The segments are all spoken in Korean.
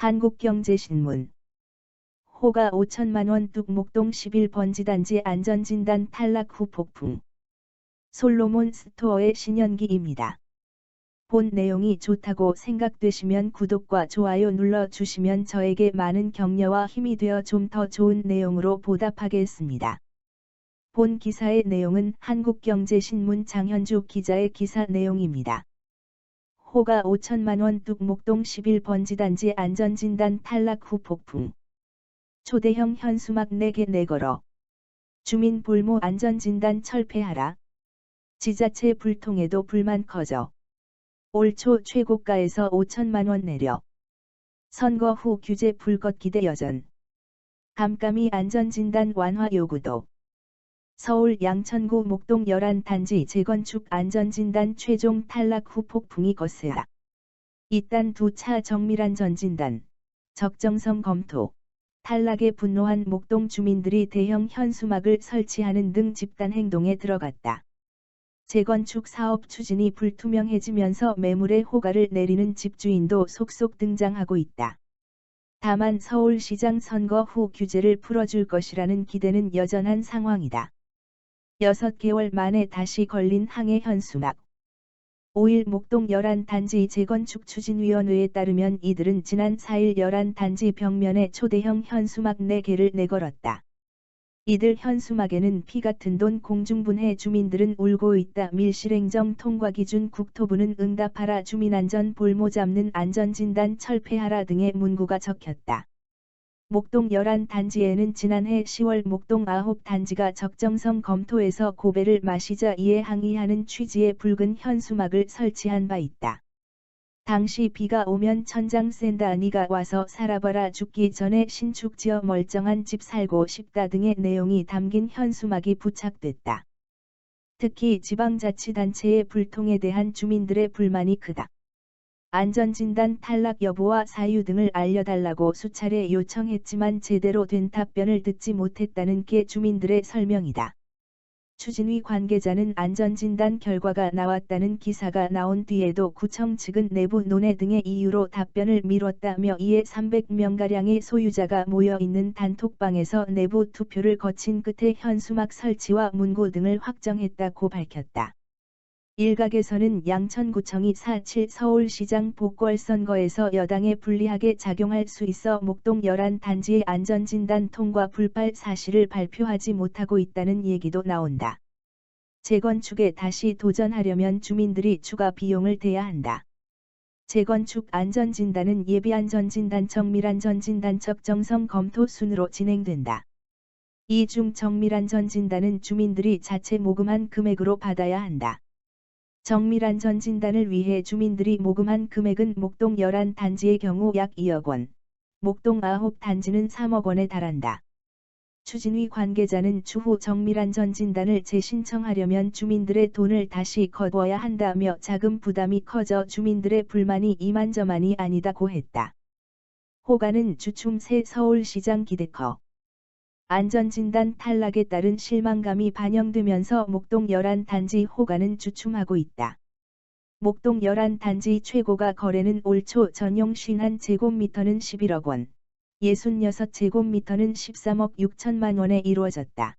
한국경제신문. 호가 5천만원 뚝 목동 11번지단지 안전진단 탈락 후 폭풍. 솔로몬 스토어의 신현기입니다. 본 내용이 좋다고 생각되시면 구독과 좋아요 눌러주시면 저에게 많은 격려와 힘이 되어 좀 더 좋은 내용으로 보답하겠습니다. 본 기사의 내용은 한국경제신문 장현주 기자의 기사 내용입니다. 호가 5천만원 뚝 목동 11번지단지 안전진단 탈락 후 폭풍. 초대형 현수막 4개 내걸어. 주민 볼모 안전진단 철폐하라. 지자체 불통에도 불만 커져. 올 초 최고가에서 5천만원 내려. 선거 후 규제 불것 기대 여전. 감감이 안전진단 완화 요구도. 서울 양천구 목동 11단지 재건축 안전진단 최종 탈락 후 폭풍이 거세다. 이딴 두 차 정밀한 전진단, 적정성 검토, 탈락에 분노한 목동 주민들이 대형 현수막을 설치하는 등 집단 행동에 들어갔다. 재건축 사업 추진이 불투명해지면서 매물에 호가를 내리는 집주인도 속속 등장하고 있다. 다만 서울시장 선거 후 규제를 풀어줄 것이라는 기대는 여전한 상황이다. 6개월 만에 다시 걸린 항해 현수막. 5일 목동 11단지 재건축 추진위원회에 따르면 이들은 지난 4일 11단지 벽면에 초대형 현수막 4개를 내걸었다. 이들 현수막에는 피 같은 돈 공중분해 주민들은 울고 있다. 밀실행정 통과기준 국토부는 응답하라 주민안전 볼모 잡는 안전진단 철폐하라 등의 문구가 적혔다. 목동 11단지에는 지난해 10월 목동 9단지가 적정성 검토에서 고배를 마시자 이에 항의하는 취지의 붉은 현수막을 설치한 바 있다. 당시 비가 오면 천장 샌다 니가 와서 살아봐라 죽기 전에 신축 지어 멀쩡한 집 살고 싶다 등의 내용이 담긴 현수막이 부착됐다. 특히 지방자치단체의 불통에 대한 주민들의 불만이 크다. 안전진단 탈락 여부와 사유 등을 알려달라고 수차례 요청했지만 제대로 된 답변을 듣지 못했다는 게 주민들의 설명이다. 추진위 관계자는 안전진단 결과가 나왔다는 기사가 나온 뒤에도 구청 측은 내부 논의 등의 이유로 답변을 미뤘다며 이에 300명가량의 소유자가 모여있는 단톡방에서 내부 투표를 거친 끝에 현수막 설치와 문구 등을 확정했다고 밝혔다. 일각에서는 양천구청이 4.7 서울시장 보궐선거에서 여당에 불리하게 작용할 수 있어 목동 11단지의 안전진단 통과 불발 사실을 발표하지 못하고 있다는 얘기도 나온다. 재건축에 다시 도전하려면 주민들이 추가 비용을 대야 한다. 재건축 안전진단은 예비안전진단 정밀안전진단 적정성 검토 순으로 진행된다. 이 중 정밀안전진단은 주민들이 자체 모금한 금액으로 받아야 한다. 정밀안전진단을 위해 주민들이 모금한 금액은 목동 11단지의 경우 약 2억 원, 목동 9단지는 3억 원에 달한다. 추진위 관계자는 추후 정밀안전진단을 재신청하려면 주민들의 돈을 다시 거둬야 한다며 자금 부담이 커져 주민들의 불만이 이만저만이 아니다고 했다. 호가는 주춤 새 서울시장 기대 커. 안전진단 탈락에 따른 실망감이 반영되면서 목동 11단지 호가는 주춤하고 있다. 목동 11단지 최고가 거래는 올 초 전용 51제곱미터는 11억 원, 66제곱미터는 13억 6천만 원에 이루어졌다.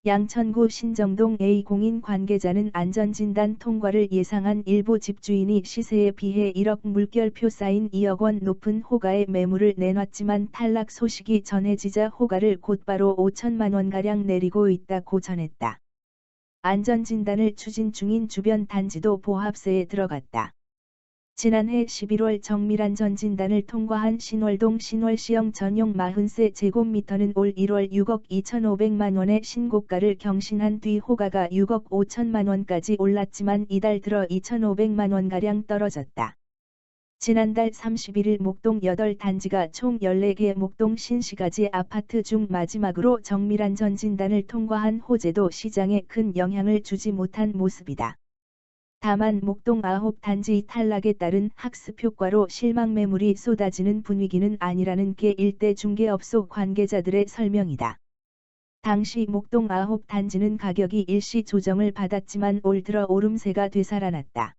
양천구 신정동 A 공인 관계자는 안전진단 통과를 예상한 일부 집주인이 시세에 비해 1억 물결표 쌓인 2억 원 높은 호가에 매물을 내놨지만 탈락 소식이 전해지자 호가를 곧바로 5천만 원가량 내리고 있다고 전했다. 안전진단을 추진 중인 주변 단지도 보합세에 들어갔다. 지난해 11월 정밀안전진단을 통과한 신월동 신월시형 전용 40제곱미터는 올 1월 6억 2,500만 원의 신고가를 경신한 뒤 호가가 6억 5천만 원까지 올랐지만 이달 들어 2,500만 원가량 떨어졌다. 지난달 31일 목동 8단지가 총 14개 목동 신시가지 아파트 중 마지막으로 정밀안전진단을 통과한 호재도 시장에 큰 영향을 주지 못한 모습이다. 다만 목동 9단지 탈락에 따른 학습 효과로 실망 매물이 쏟아지는 분위기는 아니라는 게 일대 중개업소 관계자들의 설명이다. 당시 목동 9단지는 가격이 일시 조정을 받았지만 올 들어 오름세가 되살아났다.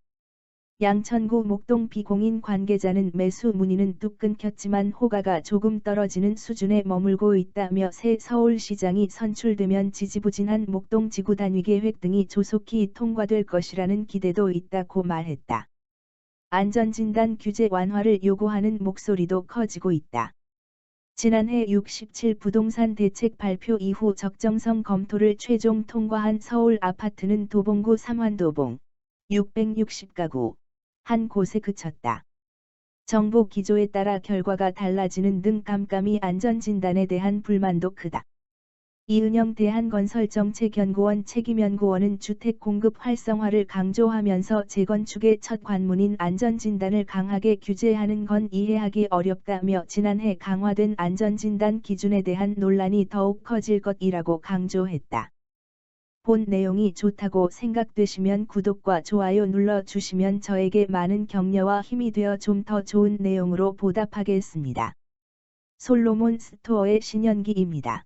양천구 목동 비공인 관계자는 매수 문의는 뚝 끊겼지만 호가가 조금 떨어지는 수준에 머물고 있다며 새 서울시장이 선출되면 지지부진한 목동 지구 단위 계획 등이 조속히 통과될 것이라는 기대도 있다고 말했다. 안전진단 규제 완화를 요구하는 목소리도 커지고 있다. 지난해 67 부동산 대책 발표 이후 적정성 검토를 최종 통과한 서울 아파트는 도봉구 삼환도봉 660가구 한 곳에 그쳤다. 정보 기조에 따라 결과가 달라지는 등 깜깜이 안전진단에 대한 불만도 크다. 이은영 대한건설정책연구원 책임연구원은 주택 공급 활성화를 강조하면서 재건축의 첫 관문인 안전진단을 강하게 규제하는 건 이해하기 어렵다며 지난해 강화된 안전진단 기준에 대한 논란이 더욱 커질 것이라고 강조했다. 본 내용이 좋다고 생각되시면 구독과 좋아요 눌러주시면 저에게 많은 격려와 힘이 되어 좀 더 좋은 내용으로 보답하겠습니다. 솔로몬 스토어의 신현기입니다.